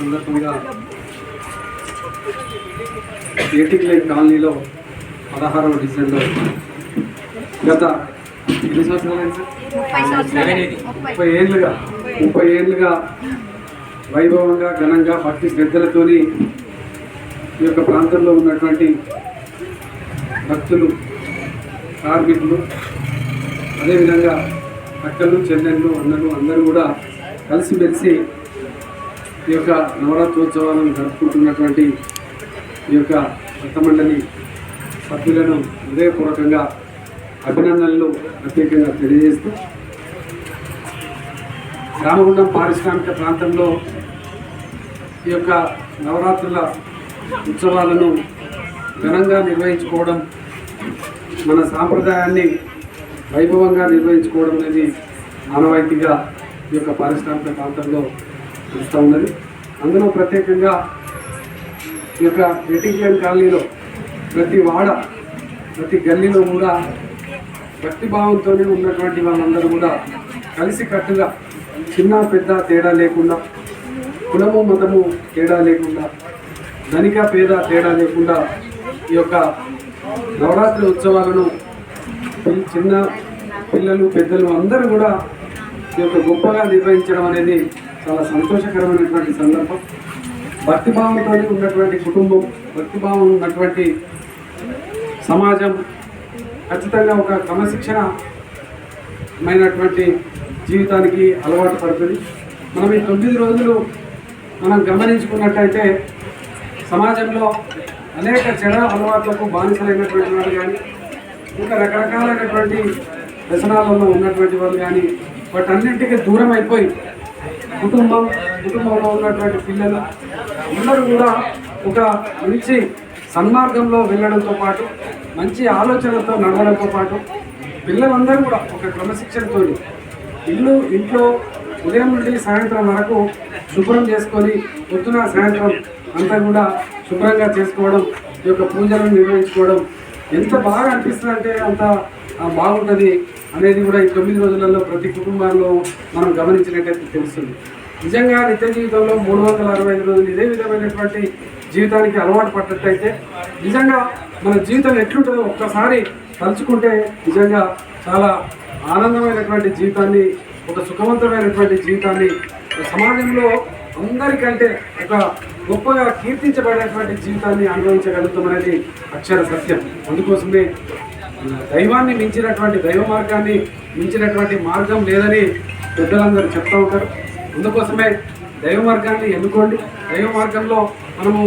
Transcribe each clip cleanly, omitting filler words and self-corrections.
సందర్భంగా ఏటిక్ లైన్ కాలనీలో 16వ డివిజన్లో గత ఎన్ని సంవత్సరాలు సార్ 30 ఏళ్ళుగా వైభవంగా ఘనంగా భక్తి శ్రద్ధలతోని ఈ యొక్క ప్రాంతంలో ఉన్నటువంటి భక్తులు, కార్మికులు, అదేవిధంగా అక్కలు, చెల్లెళ్ళు, అన్నలు అందరూ కూడా కలిసిమెలిసి ఈ యొక్క నవరాత్రోత్సవాలను జరుపుకుంటున్నటువంటి ఈ యొక్క భక్తమండలి సభ్యులను హృదయపూర్వకంగా అభినందనలు ప్రత్యేకంగా తెలియజేస్తూ, రామగుండం పారిశ్రామిక ప్రాంతంలో ఈ యొక్క నవరాత్రుల ఉత్సవాలను ఘనంగా నిర్వహించుకోవడం, మన సాంప్రదాయాన్ని వైభవంగా నిర్వహించుకోవడం అనేది ఆనవాయితీగా ఈ యొక్క పారిశ్రామిక ప్రాంతంలో చూస్తూ ఉన్నది. అందులో ప్రత్యేకంగా ఈ యొక్క ఏటిక్ లైన్ కాలనీలో ప్రతి వాడ, ప్రతి గల్లీలో కూడా భక్తిభావంతోనే ఉన్నటువంటి వాళ్ళందరూ కూడా కలిసికట్టుగా చిన్న పెద్ద తేడా లేకుండా, కులము మతము తేడా లేకుండా, ధనిక పేద తేడా లేకుండా ఈ యొక్క నవరాత్రి ఉత్సవాలను చిన్న పిల్లలు, పెద్దలు అందరూ కూడా ఈ యొక్క గొప్పగా నిర్వహించడం అనేది చాలా సంతోషకరమైనటువంటి సందర్భం. భక్తిభావంతో ఉన్నటువంటి కుటుంబం, భక్తిభావం ఉన్నటువంటి సమాజం ఖచ్చితంగా ఒక క్రమశిక్షణమైనటువంటి జీవితానికి అలవాటు పడుతుంది. మనం ఈ 9 రోజులు మనం గమనించుకున్నట్టయితే సమాజంలో అనేక చెడ అలవాట్లకు బానిసలైనటువంటి వాళ్ళు కానీ, ఇంకా రకరకాలైనటువంటి వ్యసనాలలో ఉన్నటువంటి వాళ్ళు కానీ వాటన్నింటికీ దూరం అయిపోయి కుటుంబంలో ఉన్నటువంటి పిల్లలు అందరూ కూడా ఒక మంచి సన్మార్గంలో వెళ్ళడంతో పాటు, మంచి ఆలోచనలతో నడవడంతో పాటు, పిల్లలందరూ కూడా ఒక క్రమశిక్షణతో ఇంట్లో ఉదయం నుండి సాయంత్రం వరకు శుభ్రం చేసుకొని పొద్దున సాయంత్రం అంతా కూడా శుభ్రంగా చేసుకోవడం, ఈ యొక్క పూజలను నిర్వహించుకోవడం ఎంత బాగా అనిపిస్తుంది అంటే అంత బాగుంటుంది అనేది కూడా ఈ 9 రోజులలో ప్రతి కుటుంబాల్లో మనం గమనించినట్టయితే తెలుస్తుంది. నిజంగా నిత్య జీవితంలో 365 రోజులు ఇదే విధమైనటువంటి జీవితానికి అలవాటు పడ్డట్టయితే నిజంగా మన జీవితం ఎట్లుంటుందో ఒక్కసారి తలుచుకుంటే నిజంగా చాలా ఆనందమైనటువంటి జీవితాన్ని, ఒక సుఖవంతమైనటువంటి జీవితాన్ని, సమాజంలో అందరికంటే ఒక గొప్పగా కీర్తించబడేటువంటి జీవితాన్ని అనుభవించగలుగుతామనేది అక్షర సత్యం. అందుకోసమే దైవాన్ని మించినటువంటి, దైవ మార్గాన్ని మించినటువంటి మార్గం లేదని పెద్దలందరూ చెప్తూ ఉంటారు. అందుకోసమే దైవ మార్గాన్ని ఎన్నుకోండి. దైవ మార్గంలో మనము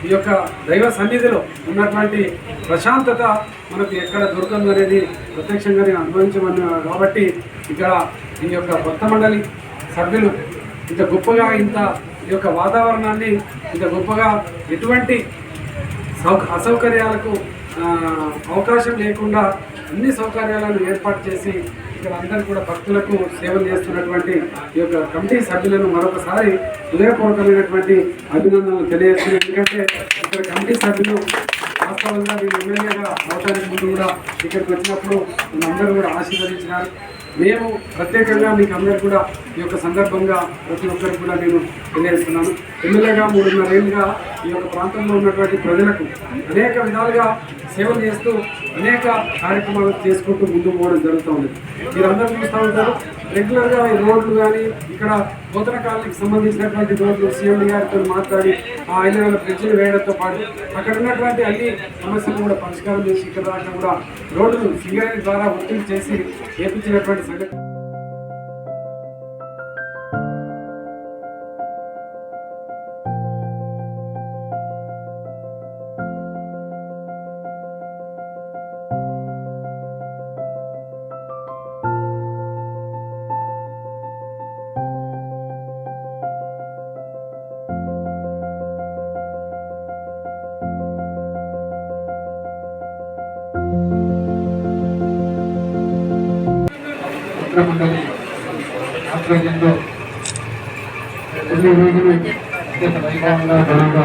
ఈ యొక్క దైవ సన్నిధిలో ఉన్నటువంటి ప్రశాంతత మనకు ఎక్కడ దొరుకుతుందనేది ప్రత్యక్షంగా నేను అనుభవించమన్నా కాబట్టి ఇక్కడ ఈ యొక్క భక్త మండలి సభ్యులు ఇంత గొప్పగా ఈ యొక్క వాతావరణాన్ని ఇంత గొప్పగా ఎటువంటి అసౌకర్యాలకు అవకాశం లేకుండా అన్ని సౌకర్యాలను ఏర్పాటు చేసి ఇక్కడ అందరూ కూడా భక్తులకు సేవలు చేస్తున్నటువంటి ఈ యొక్క కమిటీ సభ్యులను మరొకసారి హృదయపూర్వకమైనటువంటి అభినందనలు తెలియజేస్తున్నాను. ఎందుకంటే ఇక్కడ కమిటీ సభ్యులు వాస్తవంగా వీళ్ళు ఎమ్మెల్యేగా అవడానికి ముందు కూడా ఇక్కడికి వచ్చినప్పుడు అందరూ కూడా ఆశీర్వదించినారు. మేము ప్రత్యేకంగా మీకు అందరూ కూడా ఈ యొక్క సందర్భంగా ప్రతి ఒక్కరికి కూడా నేను తెలియజేస్తున్నాను. ఎమ్మెల్యేగా 3.5 ఏళ్ళుగా ఈ యొక్క ప్రాంతంలో ఉన్నటువంటి ప్రజలకు అనేక విధాలుగా సేవలు చేస్తూ అనేక కార్యక్రమాలు చేసుకుంటూ ముందుకు పోవడం జరుగుతూ ఉంది. మీరందరూ చూస్తూ ఉంటారు రెగ్యులర్గా ఈ రోడ్లు కానీ, ఇక్కడ నూతన కాలనీకి సంబంధించినటువంటి రోడ్లు సీఎం గారితో మాట్లాడి ఆ 5 నెలల బ్రిడ్జిలు వేయడంతో పాటు అక్కడ ఉన్నటువంటి అన్ని సమస్యలు కూడా పరిష్కారం చేసి ఇక్కడ దాకా కూడా రోడ్లు సింగరేణి ద్వారా ఒత్తిడి చేసి చేపించినటువంటి సంగతి. మండలి ఆధ్వర్యంలో కొన్ని రోజులు అత్యంత వైభవంగా ఘనంగా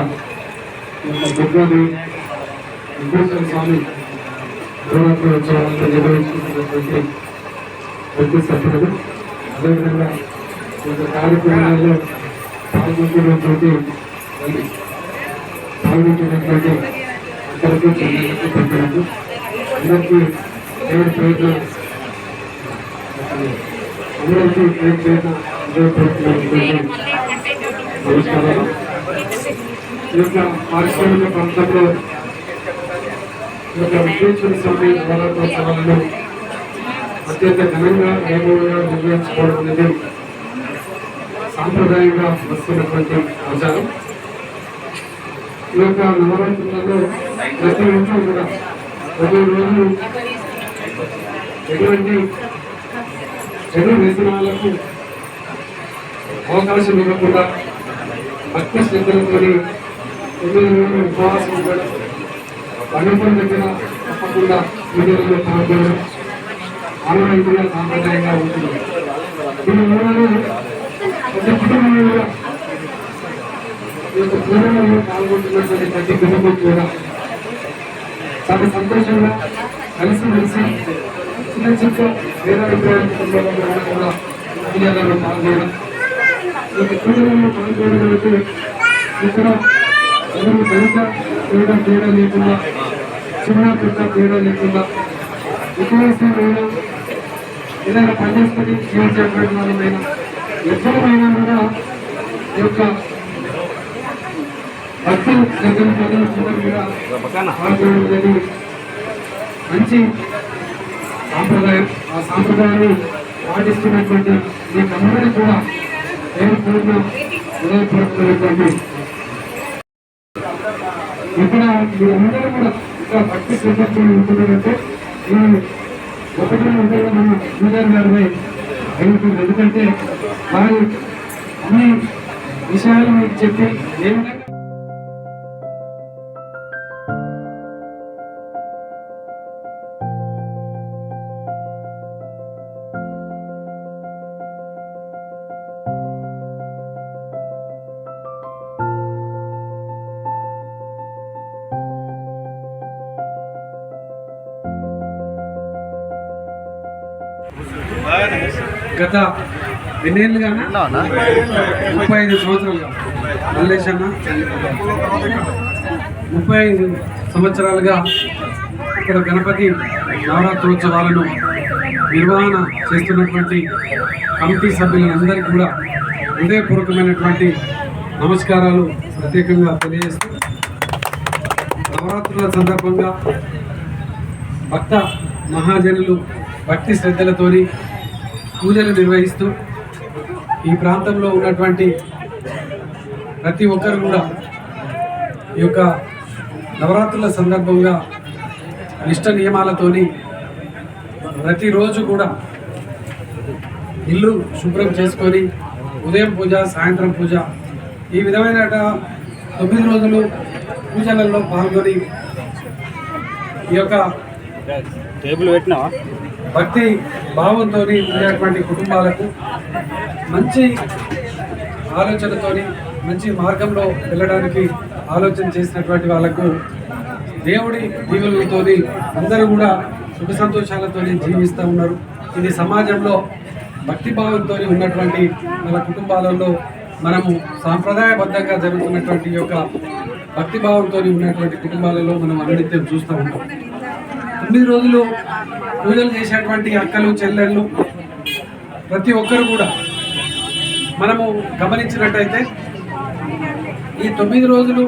దుర్గాదేవి వెంకటేశ్వర స్వామి నవరాత్రి ఉత్సవాలను నిర్వహించుకున్నటువంటి ప్రతి అదేవిధంగా కార్యక్రమాల్లో పాల్గొంటున్నటువంటి పాల్గొంటున్నటువంటి అందరికీ చెల్లెలకు పెద్దలకు అందరికీ దేవుడి పేరున అందరికీ పేరు పేరున నమస్కారాలు. ఈ యొక్క పారిశ్రామిక ప్రాంతంలో ఈ యొక్క విశ్వేశ్వర స్వామి నవరాత్రోత్సవాలను అత్యంత ఘనంగా వైభవంగా నిర్వహించుకోవడం అనేది సాంప్రదాయంగా వస్తున్నటువంటి ఆచారం. ఈ యొక్క నవరాత్రులలో ప్రతి ఇంట్లో కూడా ప్రతి రోజు ఎటువంటి చెడు వ్యసనాలకు అవకాశం ఇవ్వకుండా భక్తి శ్రద్ధలతో 9 రోజులు ఉపవాసం ఉండడం, పండుగల దగ్గర తప్పకుండా పూజలలో పాల్గొనడం ఆనవాయితీగా సాంప్రదాయంగా ఉంటుంది. దీని వలన ప్రతి కుటుంబంలో ఈ యొక్క పూజలలో పాల్గొంటున్నటువంటి ప్రతి కుటుంబం కూడా చాలా సంతోషంగా కలిసిమెలిసి చిన్న చిన్న వేదాభిప్రాయ కుటుంబాల కూడా పూజలలో పాల్గొనడం, ఈ యొక్క పూజలలో పాల్గొనడానికి ఇక్కడ ఎవరు పెద్ద తేడా లేకుండా చిన్న పెద్ద తేడా లేకుండా విశ్వాసమైన ఏదైనా పనిచేసుకొని జీవించేటువంటి వాళ్ళమైనా ఎప్పుడైనా కూడా ఈ యొక్క భక్తి శ్రద్ధలు కూడా పాల్గొనేది మంచి సాంప్రదాయం. ఆ సాంప్రదాయాన్ని పాటిస్తున్నటువంటి మీకందరూ కూడా పూర్ణ హృదయపూర్వకమైనటువంటి ఇక్కడ మీరందరూ కూడా ఇంకా భక్తి శ్రద్ధతో ఉంటున్నారంటే ఈ ఒకటి ఉండగా మన పూజారి గారిపై అయినటువంటి, ఎందుకంటే వారు అన్ని విషయాలు మీకు చెప్పి ఏ విధంగా గత ఎన్నేళ్ళుగా 35 సంవత్సరాలుగా మల్లేష్ అన్న 35 సంవత్సరాలుగా ఇక్కడ గణపతి నవరాత్రోత్సవాలను నిర్వహణ చేస్తున్నటువంటి కమిటీ సభ్యులందరికీ కూడా హృదయపూర్వకమైనటువంటి నమస్కారాలు ప్రత్యేకంగా తెలియజేస్తూ, నవరాత్రుల సందర్భంగా భక్త మహాజనులు భక్తి శ్రద్ధలతోని పూజలు నిర్వహిస్తూ ఈ ప్రాంతంలో ఉన్నటువంటి ప్రతి ఒక్కరు కూడా ఈ యొక్క నవరాత్రుల సందర్భంగా నిష్ట నియమాలతోని ప్రతిరోజు కూడా ఇల్లు శుభ్రం చేసుకొని ఉదయం పూజ, సాయంత్రం పూజ, ఈ విధమైన 9 రోజులు పూజలలో పాల్గొని ఈ యొక్క టేబుల్ పెట్టినా భక్తి భావంతో ఉండేటువంటి కుటుంబాలకు మంచి ఆలోచనతోని మంచి మార్గంలో వెళ్ళడానికి ఆలోచన చేసినటువంటి వాళ్ళకు దేవుడి దీవెనలతో అందరూ కూడా సుఖ సంతోషాలతో జీవిస్తూ ఉన్నారు. ఇది సమాజంలో భక్తి భావంతో ఉన్నటువంటి మన కుటుంబాలలో మనము సాంప్రదాయబద్ధంగా జరుగుతున్నటువంటి యొక్క భక్తి భావంతో ఉన్నటువంటి కుటుంబాలలో మనం అనునిత్యం చూస్తూ ఉంటాం. 9 రోజులు పూజలు చేసేటువంటి అక్కలు చెల్లెళ్ళు ప్రతి ఒక్కరు కూడా మనము గమనించినట్టయితే ఈ 9 రోజులు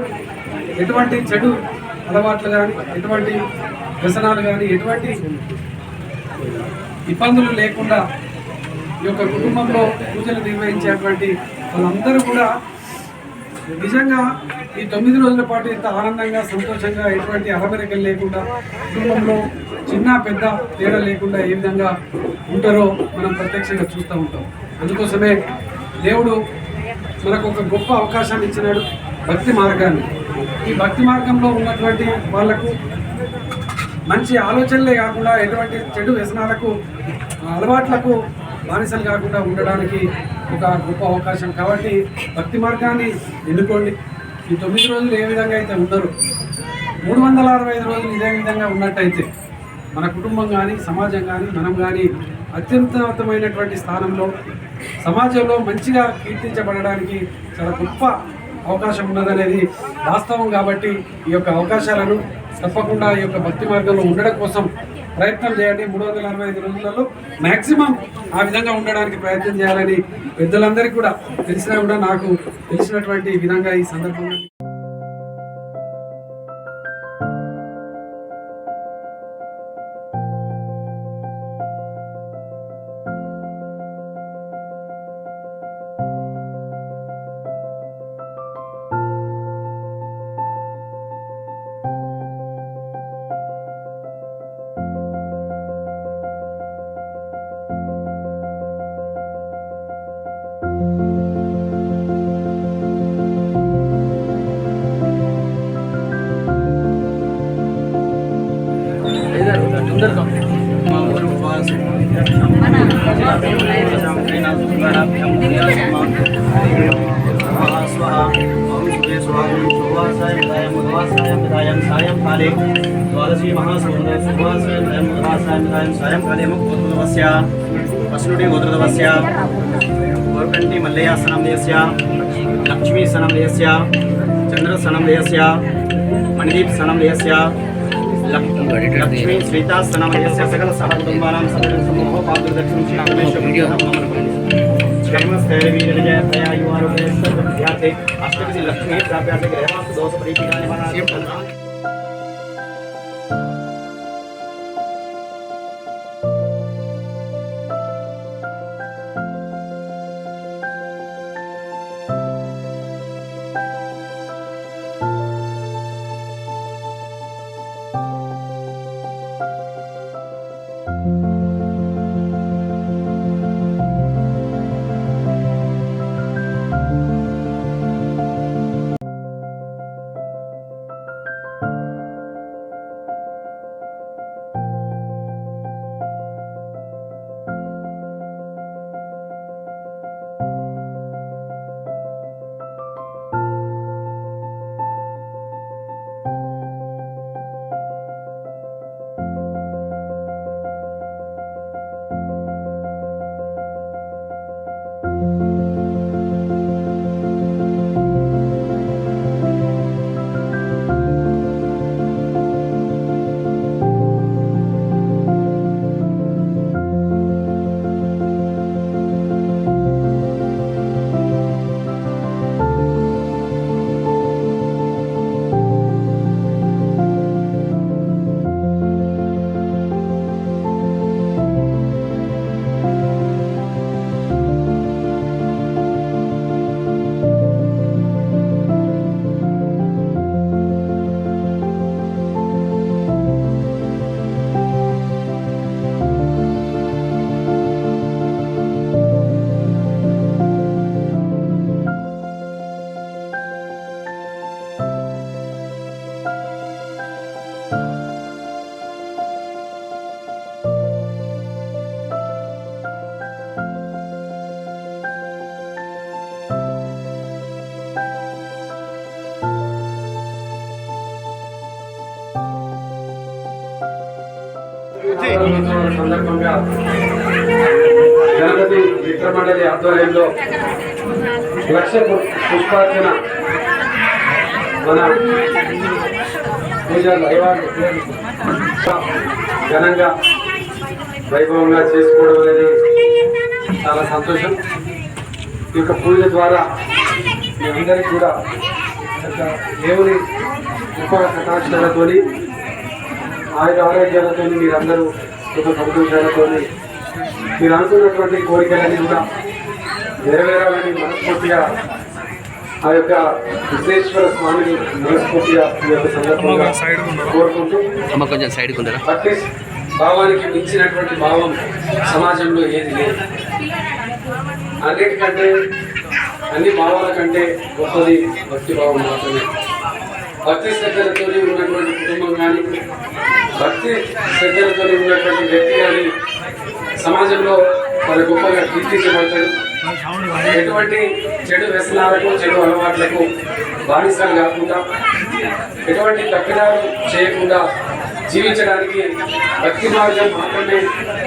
ఎటువంటి చెడు అలవాట్లు కానీ, ఎటువంటి వ్యసనాలు కానీ, ఎటువంటి ఇబ్బందులు లేకుండా ఈ యొక్క కుటుంబంలో పూజలు నిర్వహించేటువంటి వాళ్ళందరూ కూడా నిజంగా ఈ 9 రోజుల పాటు ఇంత ఆనందంగా, సంతోషంగా, ఎటువంటి అరమరికలు లేకుండా, కుటుంబంలో చిన్న పెద్ద తేడా లేకుండా ఏ విధంగా ఉంటారో మనం ప్రత్యక్షంగా చూస్తూ ఉంటాం. అందుకోసమే దేవుడు మనకు ఒక గొప్ప అవకాశాన్ని ఇచ్చినాడు, భక్తి మార్గాన్ని. ఈ భక్తి మార్గంలో ఉన్నటువంటి వాళ్లకు మంచి ఆలోచనలే కాకుండా ఎటువంటి చెడు వ్యసనాలకు, అలవాట్లకు బానిసలు కాకుండా ఉండడానికి ఒక గొప్ప అవకాశం. కాబట్టి భక్తి మార్గాన్ని ఎన్నుకోండి. ఈ 9 రోజులు ఏ విధంగా అయితే ఉండరు, 365 రోజులు ఇదే విధంగా ఉన్నట్టయితే మన కుటుంబం కానీ, సమాజం కానీ, మనం కానీ అత్యున్నతమైనటువంటి స్థానంలో సమాజంలో మంచిగా కీర్తించబడడానికి చాలా గొప్ప అవకాశం ఉన్నదనేది వాస్తవం. కాబట్టి ఈ యొక్క అవకాశాలను తప్పకుండా ఈ యొక్క భక్తి మార్గంలో ఉండడం కోసం ప్రయత్నం చేయండి. 365 రోజులలో మ్యాక్సిమం ఆ విధంగా ఉండడానికి ప్రయత్నం చేయాలని పెద్దలందరికీ కూడా తెలిసినా కూడా నాకు తెలిసినటువంటి విధంగా ఈ సందర్భంగా सायंकाले द्वादशी सायंकाले गोत्रदवस्य वसुनुटी गोत्रदवस्य गोर्कण्ठी मल्लयासनं देयस्य लक्ष्मी सनं देयस्य चन्द्रसनं देयस्य मणिदीप सनं देयस्य लक्ष्मी श्रीता सनं देयस्य सकल सहकुटुम्बानां समूह पादुर्दक्षिणं श्रीकृष्णस्थैर्वीर्यजयतया युवारोग्यस्ते अष्टविधि लक्ष्मी प्राप्यार्थे ग्रहवास्तु दोष परिपीडानि సందర్భంగా గణపతి మిత్రమండలి ఆధ్వర్యంలో లక్ష పుష్పార్చన మన పూజలు ఘనంగా వైభవంగా చేసుకోవడం అనేది చాలా సంతోషం. ఈ యొక్క పూజ ద్వారా మీ అందరికీ కూడా దేవుని గొప్ప కటాక్షాలతో ఆరోగ్యాలతో మీరందరూ సుఖ సంతోషాలతో మీరు అనుకున్నటువంటి కోరికలన్నీ కూడా నెరవేరాలని మనస్ఫూర్తిగా ఆ యొక్క విశ్వేశ్వర స్వామిని మనస్ఫూర్తిగా ఈ యొక్క సందర్భంగా కోరుకుంటూ భక్తి భావానికి మించినటువంటి భావం సమాజంలో ఏది లేదు. అన్నిటికంటే అన్ని భావాల కంటే గొప్పది భక్తి భావం మాత్రమే. భక్తి శ్రద్ధలతో ఉన్నటువంటి కుటుంబం కానీ భక్తి శ్రద్ధలతో ఉన్నటువంటి వ్యక్తి కానీ సమాజంలో చాలా గొప్పగా కీర్తించబడతాడు. ఎటువంటి చెడు వ్యసనాలకు చెడు అలవాట్లకు బానిసలు కాకుండా ఎటువంటి తప్పిదాలు చేయకుండా జీవించడానికి భక్తి మార్గం మాత్రమే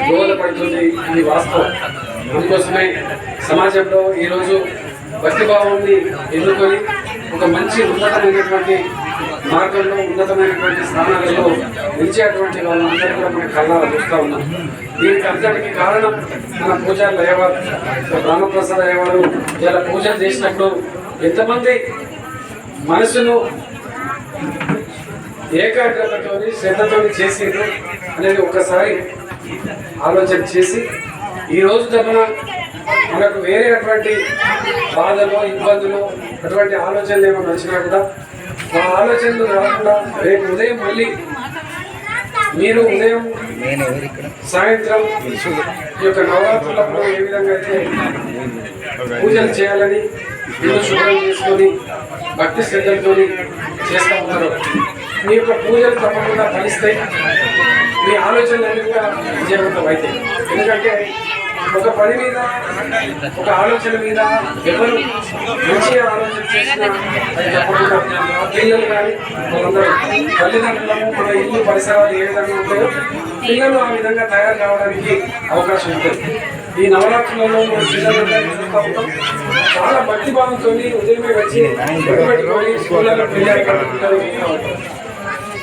దోహదపడుతుంది అని వాస్తవం. అందుకోసమే సమాజంలో ఈరోజు భక్తిభావాన్ని ఎన్నుకొని ఒక మంచి ఉన్నతమైనటువంటి మార్గంలో ఉన్నతమైనటువంటి స్థానాలలో నిలిచేటువంటి వాళ్ళందరూ కూడా మన కళ్ళారా చూస్తూ ఉన్నాం. దీనికి అంతటికి కారణం మన పూజారులు అయ్యేవారు, రామప్రసాద్ అయ్యేవారు ఇలా పూజలు చేసినప్పుడు ఎంతమంది మనసును ఏకాగ్రతతో శ్రద్ధతో చేసిండ్రు అనేది ఒక్కసారి ఆలోచన చేసి ఈ రోజు తప్పన మనకు వేరే అటువంటి బాధలు ఇబ్బందులు అటువంటి ఆలోచనలు ఏమైనా వచ్చినా కూడా ఆ ఆలోచనలు రాకుండా రేపు ఉదయం మళ్ళీ మీరు ఉదయం సాయంత్రం ఈ యొక్క నవరాత్రులప్పుడు ఏ విధంగా అయితే పూజలు చేయాలని ఇల్లు శుభ్రం చేసుకొని భక్తి శ్రద్ధలతో చేస్తూ ఉన్నారు. మీ యొక్క పూజలు తప్పకుండా ఫలిస్తాయి, మీ ఆలోచనలన్నీ కూడా విజయవంతం అవుతాయి. ఎందుకంటే ఒక పని మీద ఒక ఆలోచన మీద ఎవరు మంచిగా ఆలోచన చేసినా అది తప్పకుండా పిల్లలు కానీ వాళ్ళందరూ తల్లిదండ్రులను మన ఇల్లు పరిసరాలు ఏ విధంగా ఉంటాయో పిల్లలు ఆ విధంగా తయారు కావడానికి అవకాశం ఉంటుంది. ఈ నవరాత్రులలో మన పిల్లలందరినీ చూస్తూ ఉంటాం, చాలా భక్తి భావంతో ఉదయమే వచ్చి పెట్టుబడి స్కూళ్ళలో పిల్లలు కట్టుకుంటారు.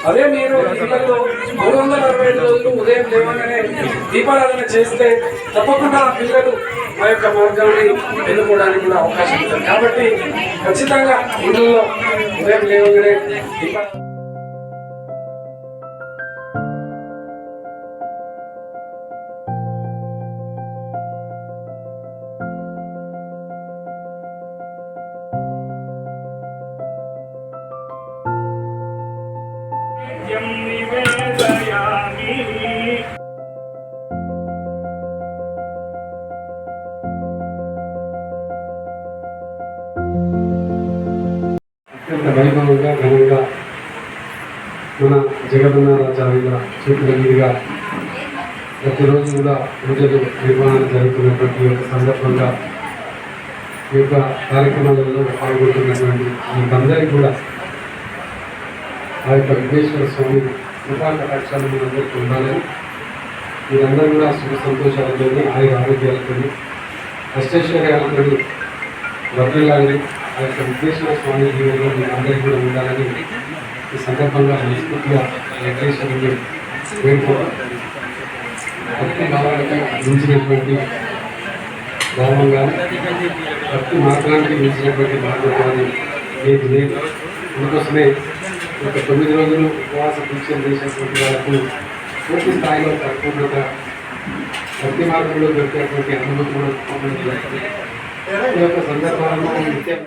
అదే మీరు ఇళ్లలో 365 రోజులు ఉదయం లేవగానే దీపారాధన చేస్తే తప్పకుండా ఆ పిల్లలు ఆ యొక్క మార్గాన్ని ఎన్నుకోవడానికి కూడా అవకాశం ఉంటుంది. కాబట్టి ఖచ్చితంగా ఇళ్లలో ఉదయం లేవగానే దీపారాధన అత్యంత వైభవంగా ఘనంగా మన జగన్నాథాచార్యుల చేతుల మీదుగా ప్రతిరోజు కూడా పూజలు నిర్వహణ జరుగుతున్నటువంటి యొక్క సందర్భంగా ఈ యొక్క కార్యక్రమాలలో పాల్గొంటున్నటువంటి మీకందరికీ కూడా ఆ యొక్క విఘ్నేశ్వర స్వామి కృపా కటాక్షాలు మనందరికీ ఉండాలని, మీరందరూ కూడా సుఖ సంతోషాలతో ఆయుర ఆరోగ్యాలతో అష్టైశ్వర్యాలతో వర్తిల్లాలని ఆ యొక్క విఘ్నేశ్వర స్వామి జీవనంలో మీరందరికీ కూడా ఉండాలని ఈ సందర్భంగా మనస్ఫూర్తిగా వెంకటేశ్వరుని వేడుకోవాలి. భక్తి భావానికి మించినటువంటి భావం కానీ భక్తి మార్గానికి మించినటువంటి మార్గం కానీ ఏది లేదు. అందుకోసమే ఒక 9 రోజులు ఉపవాస దీక్షలు చేసినటువంటి వాళ్ళకు పూర్తి స్థాయిలో పరిపూర్ణత భక్తి మార్గంలో దొరికేటువంటి అనుభూతి కూడా ఈ యొక్క సందర్భాలలో నిత్యం